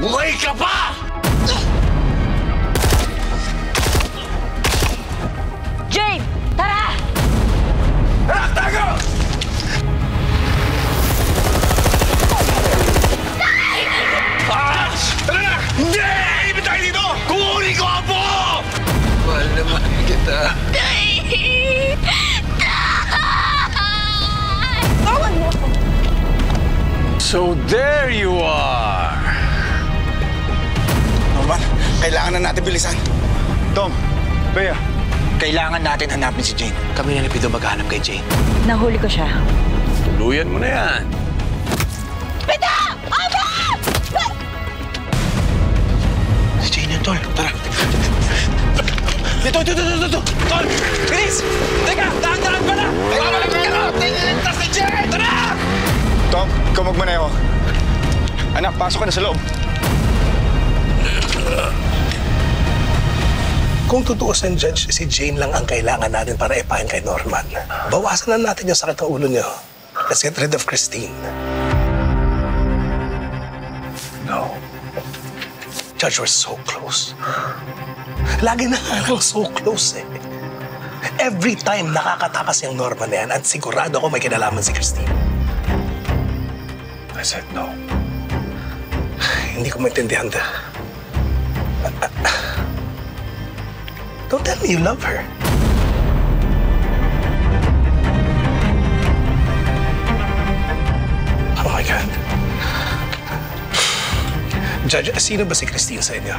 Buhay ka pa! Jane! Tara! Anak, tago! Tara na! Hindi! Ibig tayo dito! Kukunin ko ang po! Mahal na mahal kita. Tawan mo ako! So there you are! Norman, kailangan na natin bilisan. Tom, Bea, Kailangan natin hanapin si Jane. Kami na Pido maghanap kay Jane. Nahuli ko siya. tuluyan mo na yan. Pito! Aba! Si Jane yun, Tol. Tara. Dito! Tol! Bilis! Teka! Dahan-dahan pa na! Babalik ka na! Tiniligtas si Jane! Tara! Tom, ikaw magmaneho. Anak, pasok ka na sa loob. Kung tutuusin, Judge, si Jane lang ang kailangan natin para ipahin kay Norman. Bawasan na natin yung sakit ng ulo niyo. Let's get rid of Christine. No. Judge, we're so close. Lagi na nga lang so close eh. Every time nakakatakas yung Norman na yan at sigurado ako may kinalaman si Christine. I said no. Hindi ko maintindihan ta. Don't tell me you love her. Oh my God. Judge, sino ba si Christine sa inyo?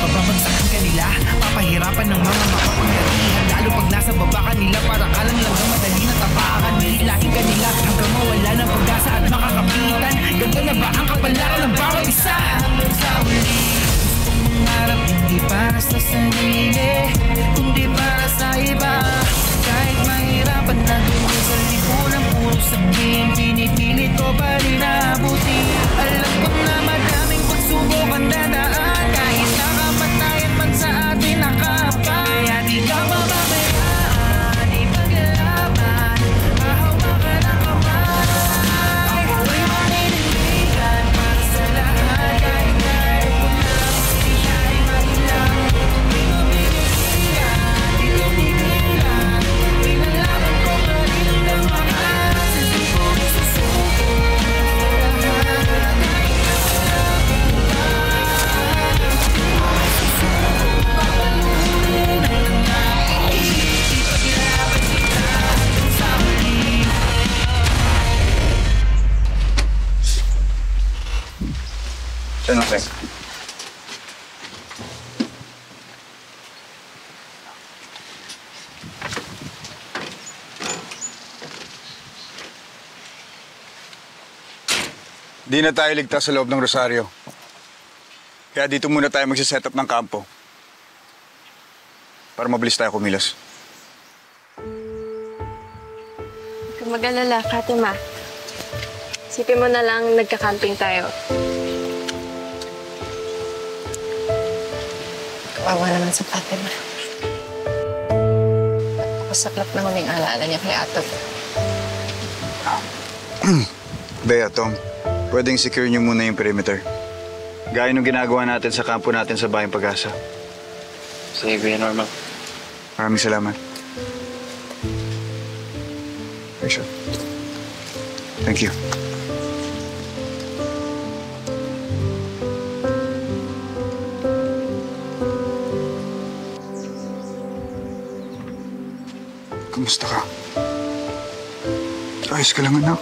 Babagsakan ka nila, papahirapan ng mga makapangyarihan. Lalo pag nasa baba ka nila, para kalang lang ang madali na tapakan. Hihilahin ka nila hanggang mawala ng pag-asa at makakapitan. Ganto na ba ang kapalaran ng bawat isa? Hanggang sa uli, gustong mangarap hindi para sa sarili, kundi para sa iba. Kahit mahirapan na doon sa lipunan, puro sabihin, pinipilit ko pa rin abuti. Alam ko na madaming pagsubok ang dadaan, kahit nakamatayan man sa atin nakapa. Kaya di ka mababayaan, ipaglaban, hahawakan ang kamay. Ako'y maninindigan para sa lahat, kahit meron ko na hindi siya ay mahilang. Di ko bibigyan, di ko bibilang, pinalaban ko pa rin ang mahal. Sisipo ko susuko sa lahat, kahit Ano, Teng? Di na tayo ligtas sa loob ng Rosario. Kaya dito muna tayo magsiset up ng kampo. Para mabilis tayo kumilos. Huwag kang mag-alala, Fatima. Isipin mo na lang nagka-camping tayo. Kawawa naman sa Fatima. Masaklap na huling alaala niya kay Atot. Bea, Tom, pwedeng secure niyo muna yung perimeter. Gaya nung ginagawa natin sa kampo natin sa Bayang Pag-asa. Sige, Kuya Norman. Maraming salamat. Aisha. Thank you. Kumusta ka? Ayos ka lang, anak.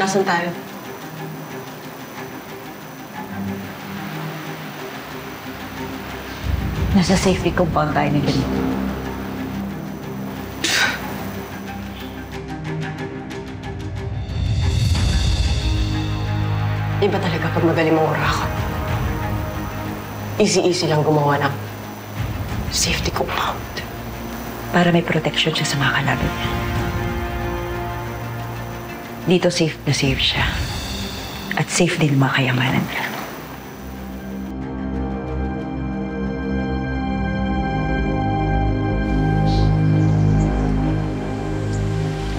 Nasaan tayo? Nasa safety compound tayo ni Benito. Iba talaga pag magaling mong urakot. Easy-easy lang gumawa ng safety compound. Para may protection siya sa mga kalaban niya. Dito safe na safe siya. At safe din mga kayamanan niya.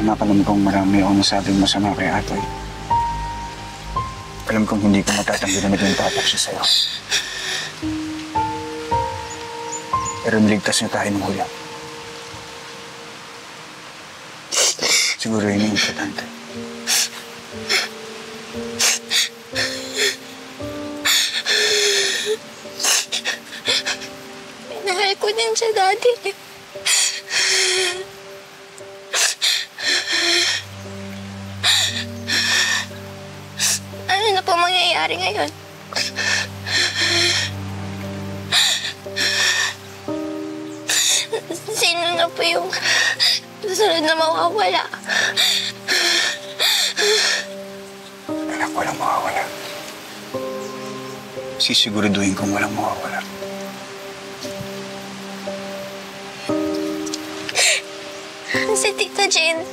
Alam kong marami akong nasabing masama kay Atoy. Alam kong hindi ko matatanggi na naging tatak siya sa'yo. Pero niligtas niya tayo ng huli. Siguro yun yung importante. Minahal ko din siya, Daddy. Ano na po mangyayari ngayon? Sino na po yung susunod na mawawala? Anak, walang mawawala. Sisiguraduhin kong walang mawawala. Si Tita Jane.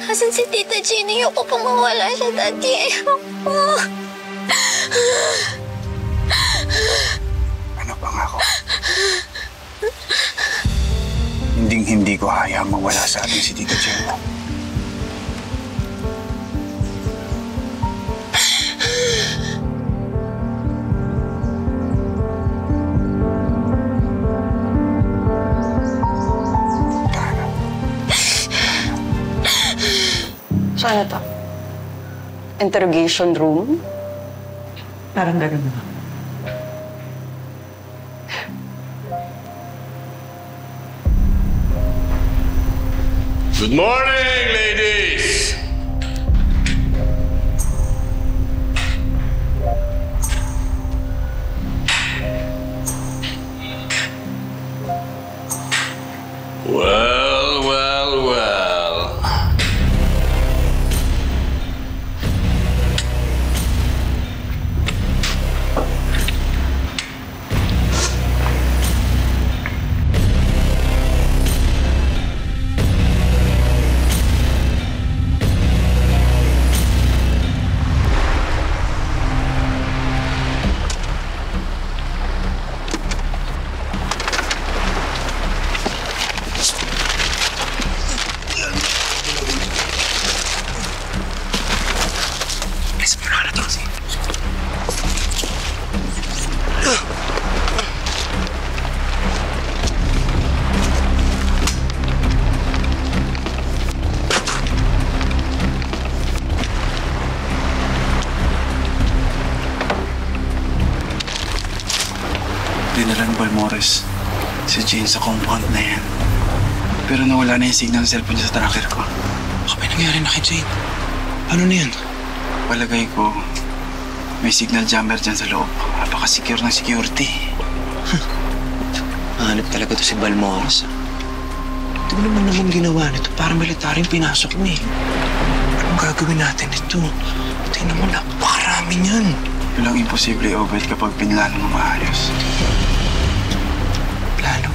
Asan si Tita Jane? Ayoko pong mawala siya, Daddy. Ayoko. Ano pa nga ako? Hindi ko hayaang mawala sa atin si Tita Jane. Saan na to? Interrogation room? Parang ganun naman. Good morning, ladies! Well, well, well. Dinalan Balmores si Jane sa compound na yan. Pero nawala na yung signal ng cellphone niya sa tracker ko. Baka may nangyari na kay Jane. Ano na yan? Palagay ko, may signal jammer dyan sa loob. Napaka-secure ng security. Hanip talaga to si Balmores. Ito naman ginawa nito para militaryong pinasok mo eh. Anong gagawin natin ito? Tingnan mo, napakarami niyan. Walang imposible i-obey kapag pinlano mo maayos. Plano?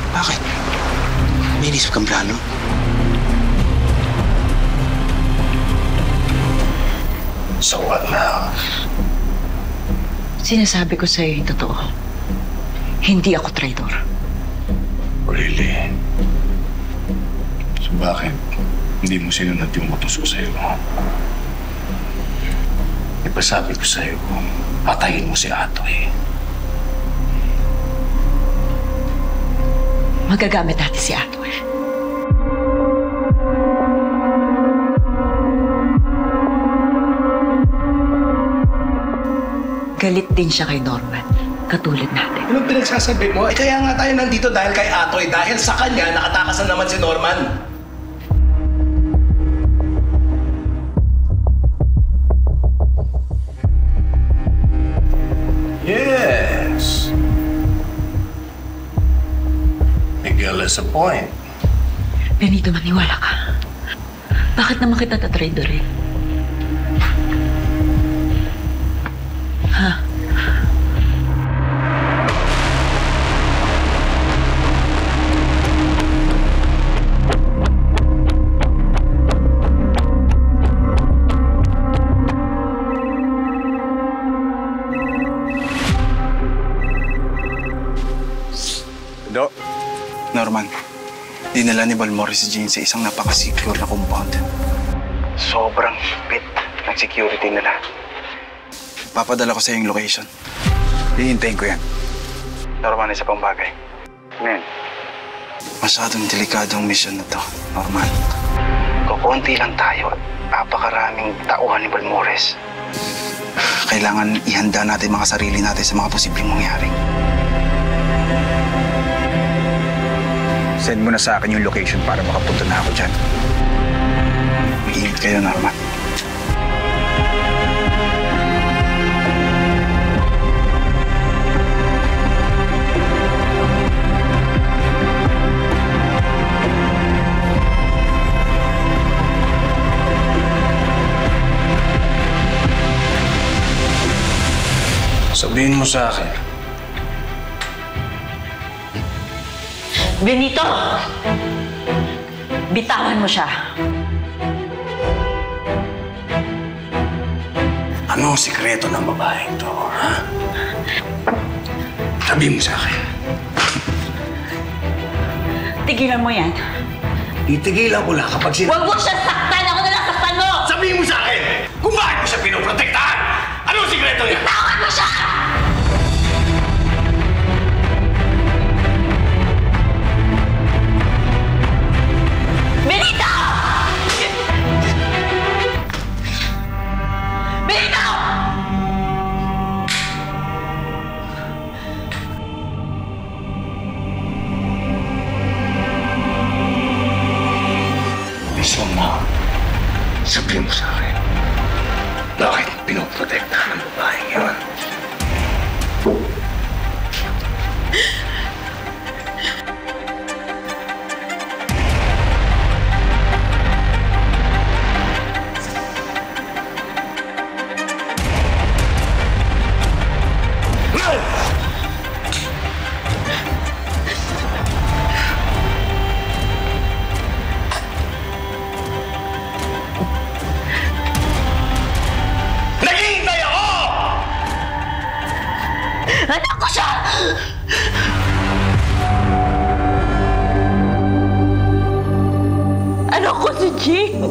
Bakit? May inisip kang plano? So what now? Sinasabi ko sa'yo yung totoo. Hindi ako traitor. Really? So bakit hindi mo sinunod yung utos ko sa'yo? Ipasabi ko sa'yo, patayin mo si Atoy. Magagamit natin si Atoy. Galit din siya kay Norman, katulad natin. Anong pinagsasabi mo? Kaya nga tayo nandito dahil kay Atoy. Dahil sa kanya, nakatakas na naman si Norman. Real as a point. Benito, maniwala ka. Bakit naman kita tatrade rin? Ha? Do. Norman, dinala ni Balmore si Jane sa isang napaka-secure na compound. Sobrang higpit ng security nila. Papadala ko sa yung location. Hihintayin ko yan. Norman, isa pang bagay. Men, masyadong delikadong mission na to, Norman. Kukunti lang tayo at napakaraming tauhan ni Balmores. Kailangan ihanda natin mga sarili natin sa mga posibleng mangyari. Send mo na sa akin yung location para makapunta na ako dyan. Mag-iingat kayo, Norman. Sabihin mo sa akin, Benito! Bitawan mo siya. ano ang sikreto ng babaeng to, ha? Sabihin mo sa akin. Tigilan mo yan. Titigilan ko lang kapag sila... Huwag mo siya saktan! Ako na lang saktan mo! Sabihin mo sa akin kung bakit mo siya pinoprotektahan! Ano ang sikreto niya? Bitawan mo siya! Benito! Benito! Miss Mama, sabihin mo sa akin, bakit pinoprotektahan ng babaeng yun? Naghihintay ako! Anak ko siya! Anak ko si Jane!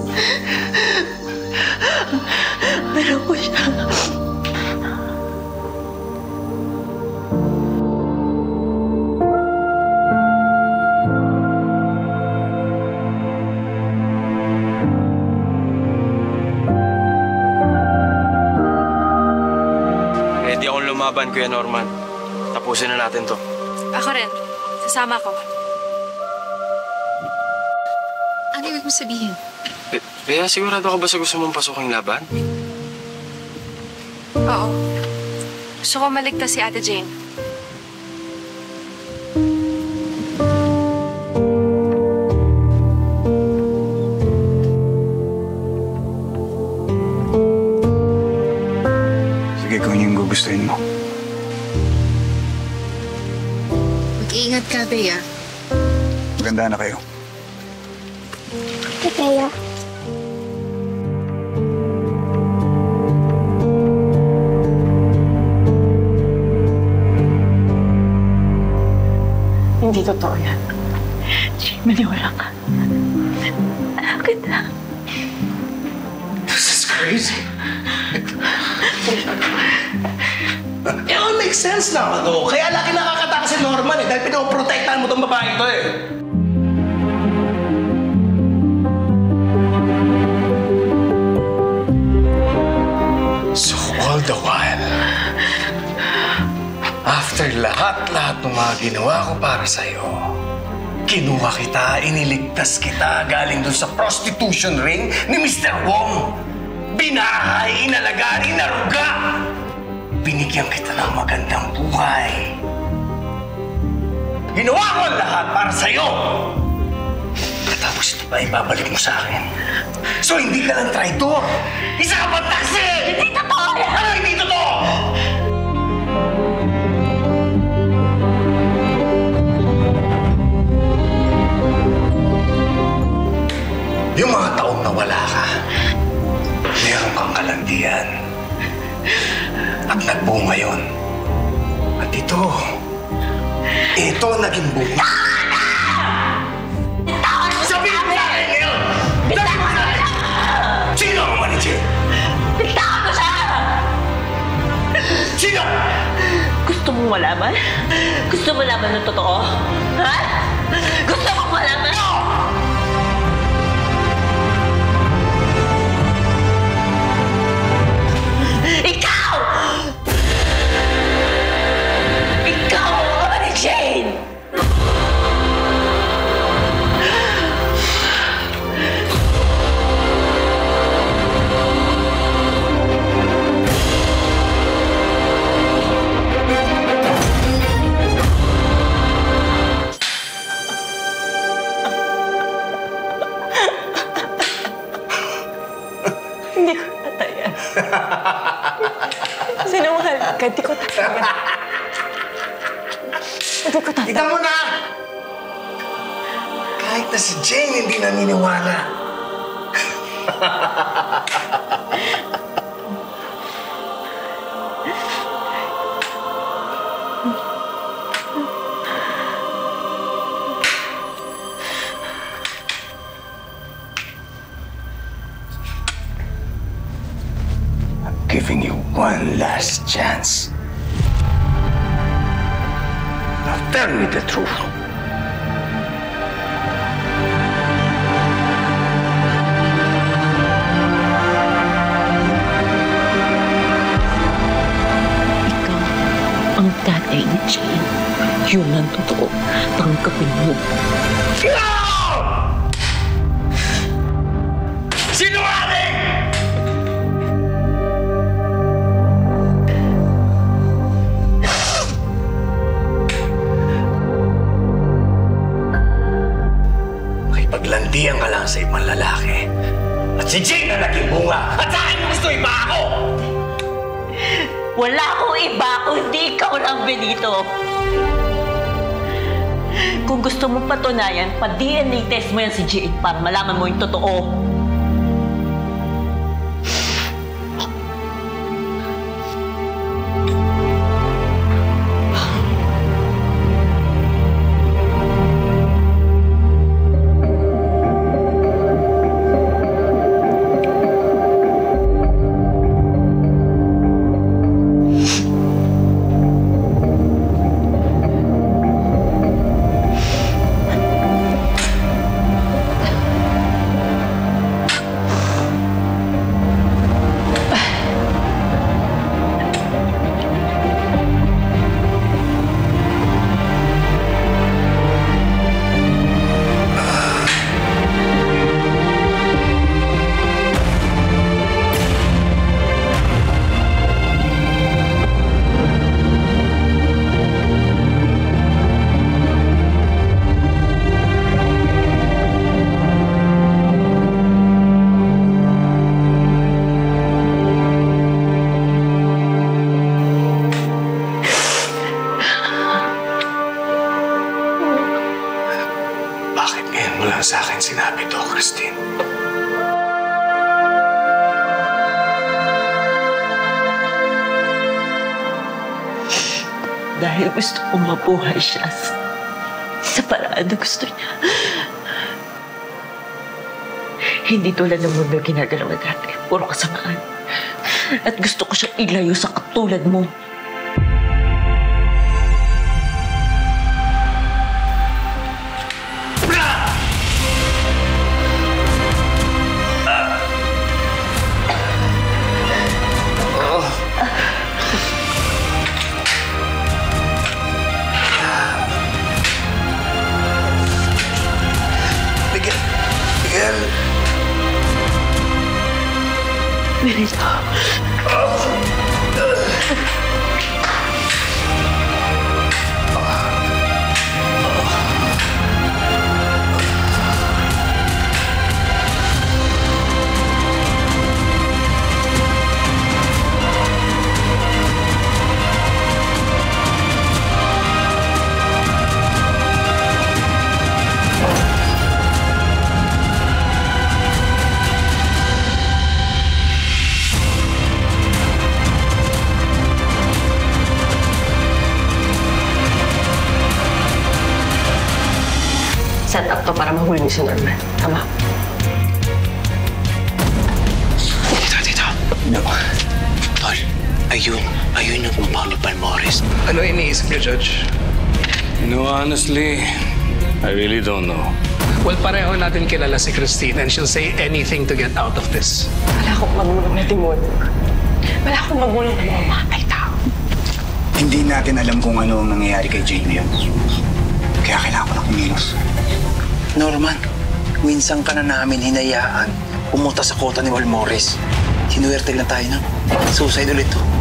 Anak ko siya! Ready akong lumaban, Kuya Norman. Tapusin na natin to. Ako rin. Sasama ko. Ano ibig mo sabihin? Kaya sigurado ka ba sa gusto mong pasuking laban? Oo. Gusto ko maligtas si Ate Jane. Sige, kung yung gugustuhin mo. Mag-iingat ka, Bea. Maganda na kayo. Kaya. Hindi totoo yan. Jane, maniwala ka. Anak kita. This is crazy. It all makes sense na to. Kaya laki nakakataka si Norman dahil pinoprotektahan mo tong babae to So all the while, after lahat-lahat ng mga ginawa ko para sa'yo, kinuha kita, iniligtas kita galing dun sa prostitution ring ni Mr. Wong. Binahay, inalagaan, inaruga. Binigyan kita ng magandang buhay. Ginawa ko ang lahat para sa'yo! Tapos ito ba ibabalik mo sa akin? So hindi ka lang traitor! Isa ka pang taksi! Hindi totoo yan! Ano hindi totoo? Yung mga taong nawala ka, meron kang kalandian. At nagbunga yun. At ito naging bunga. Sabihin mo sa akin ngayon! Sabihin mo sa akin! Sino ang manager? Bitawan mo siya! Sino? Gusto mong malaman? Gusto mo malaman ng totoo? Ha? Gusto mong malaman? No! Ikaw! Ikaw ang ama ni Jane! Hindi ko tatayan. Sinungaling ka, hindi ko tatayan. Hindi ko tatayan. Kita mo na! Kahit na si Jane hindi naniniwala. Giving you one last chance. Now tell me the truth. Ikaw ang tatay ni Jane. Yun ang totoo. Tanggapin mo. No! Sinungaling! Paglandian ka lang sa ibang lalaki. At si Jane na naging bunga. At sa akin gusto iba ako! Wala akong iba kundi ikaw lang, Benito. Kung gusto mong patunayan, pa-DNA test mo yan si Jane para malaman mo yung totoo. Sa akin sinabi to, Christine. Dahil gusto kong mabuhay siya sa paraan na gusto niya. Hindi tulad ng mundo ginagalaw dati. Puro kasamaan. At gusto ko siya ilayo sa katulad mo. Benito. set up to para mahuli niyo si Norman. Tama? Tito. No. Tol, ayun yung kumpaw ni Balmores. Ano iniisip niyo, Judge? Honestly, I really don't know. Well, pareho natin kilala si Christine and she'll say anything to get out of this. Wala akong magulong na demonyo. Wala akong magulong na mamatay tao. Hindi natin alam kung ano ang nangyayari kay Jane ngayon. Kaya kailangan ko na kumilos. Norman, minsan ka na namin hinayaan pumunta sa kota ni Balmores. Sinuwerte lang tayo na. Suicide ulit to.